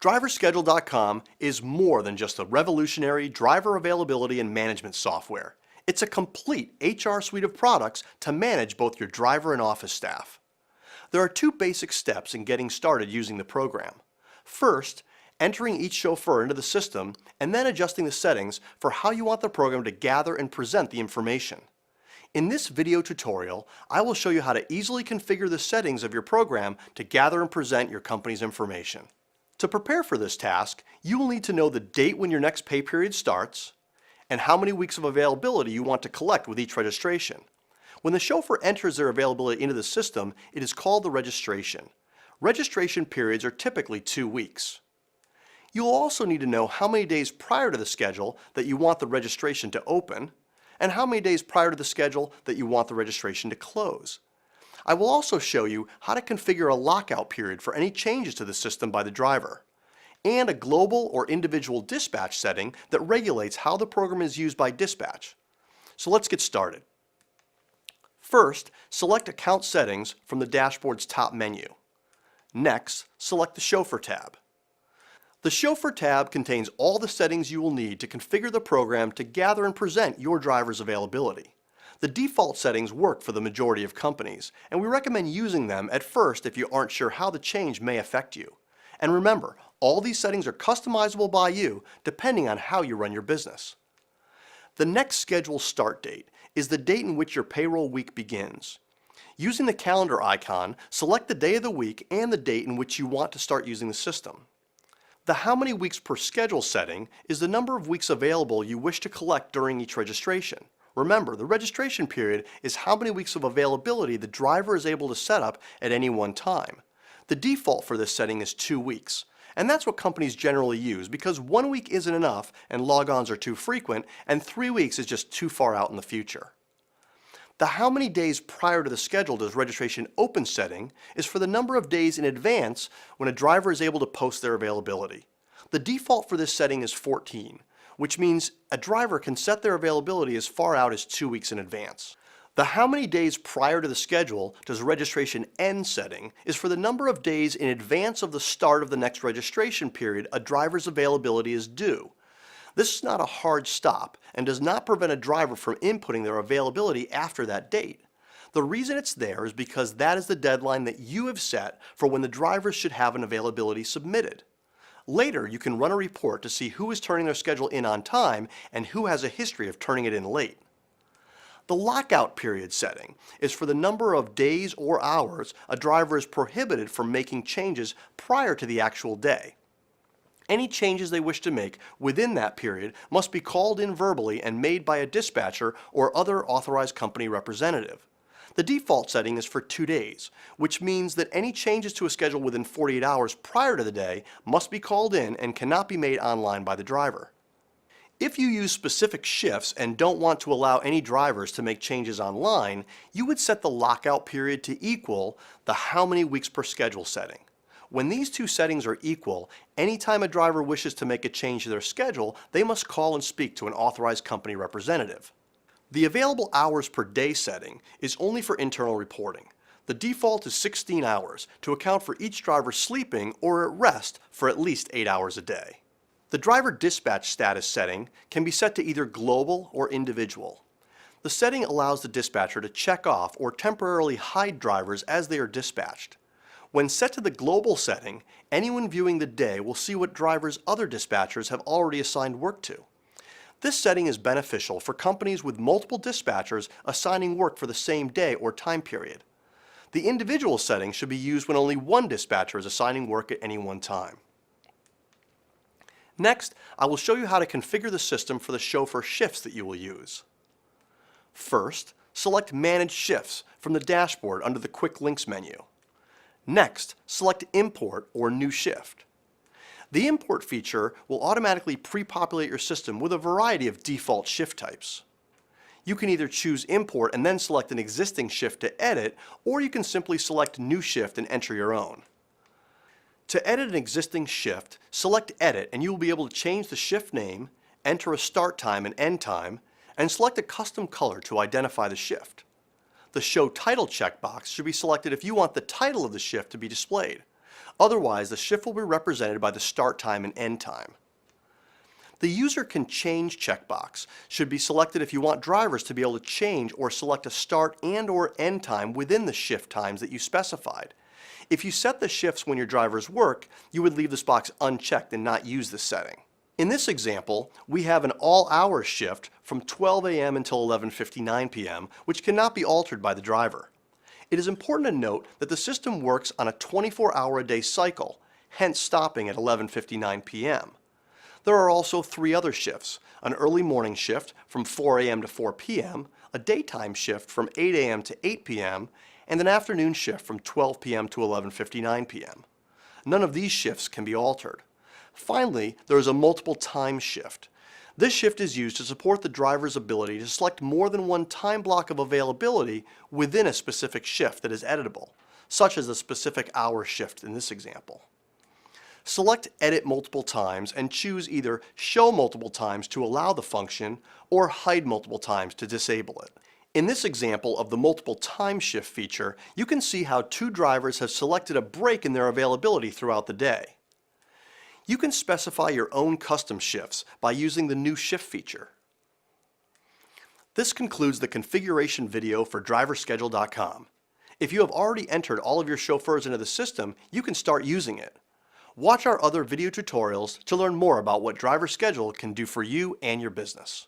DriverSchedule.com is more than just a revolutionary driver availability and management software. It's a complete HR suite of products to manage both your driver and office staff. There are two basic steps in getting started using the program. First, entering each chauffeur into the system and then adjusting the settings for how you want the program to gather and present the information. In this video tutorial, I will show you how to easily configure the settings of your program to gather and present your company's information. To prepare for this task, you will need to know the date when your next pay period starts and how many weeks of availability you want to collect with each registration. When the chauffeur enters their availability into the system, it is called the registration. Registration periods are typically 2 weeks. You will also need to know how many days prior to the schedule that you want the registration to open and how many days prior to the schedule that you want the registration to close. I will also show you how to configure a lockout period for any changes to the system by the driver, and a global or individual dispatch setting that regulates how the program is used by dispatch. So let's get started. First, select Account Settings from the dashboard's top menu. Next, select the Chauffeur tab. The Chauffeur tab contains all the settings you will need to configure the program to gather and present your driver's availability. The default settings work for the majority of companies, and we recommend using them at first if you aren't sure how the change may affect you. And remember, all these settings are customizable by you depending on how you run your business. The next scheduled start date is the date in which your payroll week begins. Using the calendar icon, select the day of the week and the date in which you want to start using the system. The how many weeks per schedule setting is the number of weeks available you wish to collect during each registration. Remember, the registration period is how many weeks of availability the driver is able to set up at any one time. The default for this setting is 2 weeks, and that's what companies generally use because 1 week isn't enough and logons are too frequent, and 3 weeks is just too far out in the future. The how many days prior to the schedule does registration open setting is for the number of days in advance when a driver is able to post their availability. The default for this setting is 14, which means a driver can set their availability as far out as 2 weeks in advance. The how many days prior to the schedule does registration end setting is for the number of days in advance of the start of the next registration period a driver's availability is due. This is not a hard stop and does not prevent a driver from inputting their availability after that date. The reason it's there is because that is the deadline that you have set for when the drivers should have an availability submitted. Later, you can run a report to see who is turning their schedule in on time and who has a history of turning it in late. The lockout period setting is for the number of days or hours a driver is prohibited from making changes prior to the actual day. Any changes they wish to make within that period must be called in verbally and made by a dispatcher or other authorized company representative. The default setting is for 2 days, which means that any changes to a schedule within 48 hours prior to the day must be called in and cannot be made online by the driver. If you use specific shifts and don't want to allow any drivers to make changes online, you would set the lockout period to equal the how many weeks per schedule setting. When these two settings are equal, anytime a driver wishes to make a change to their schedule, they must call and speak to an authorized company representative. The available hours per day setting is only for internal reporting. The default is 16 hours to account for each driver sleeping or at rest for at least 8 hours a day. The driver dispatch status setting can be set to either global or individual. The setting allows the dispatcher to check off or temporarily hide drivers as they are dispatched. When set to the global setting, anyone viewing the day will see what drivers other dispatchers have already assigned work to. This setting is beneficial for companies with multiple dispatchers assigning work for the same day or time period. The individual setting should be used when only one dispatcher is assigning work at any one time. Next, I will show you how to configure the system for the chauffeur shifts that you will use. First, select Manage Shifts from the dashboard under the Quick Links menu. Next, select Import or New Shift. The Import feature will automatically pre-populate your system with a variety of default shift types. You can either choose Import and then select an existing shift to edit, or you can simply select New Shift and enter your own. To edit an existing shift, select Edit and you will be able to change the shift name, enter a start time and end time, and select a custom color to identify the shift. The Show Title checkbox should be selected if you want the title of the shift to be displayed. Otherwise, the shift will be represented by the start time and end time. The User Can Change checkbox should be selected if you want drivers to be able to change or select a start and/or end time within the shift times that you specified. If you set the shifts when your drivers work, you would leave this box unchecked and not use this setting. In this example, we have an all-hours shift from 12 a.m. until 11:59 p.m., which cannot be altered by the driver. It is important to note that the system works on a 24-hour-a-day cycle, hence stopping at 11:59 p.m. There are also 3 other shifts: an early morning shift from 4 a.m. to 4 p.m., a daytime shift from 8 a.m. to 8 p.m., and an afternoon shift from 12 p.m. to 11:59 p.m. None of these shifts can be altered. Finally, there is a multiple time shift. This shift is used to support the driver's ability to select more than one time block of availability within a specific shift that is editable, such as a specific hour shift in this example. Select Edit Multiple Times and choose either Show Multiple Times to allow the function or Hide Multiple Times to disable it. In this example of the multiple time shift feature, you can see how 2 drivers have selected a break in their availability throughout the day. You can specify your own custom shifts by using the New Shift feature. This concludes the configuration video for DriverSchedule.com. If you have already entered all of your chauffeurs into the system, you can start using it. Watch our other video tutorials to learn more about what Driver Schedule can do for you and your business.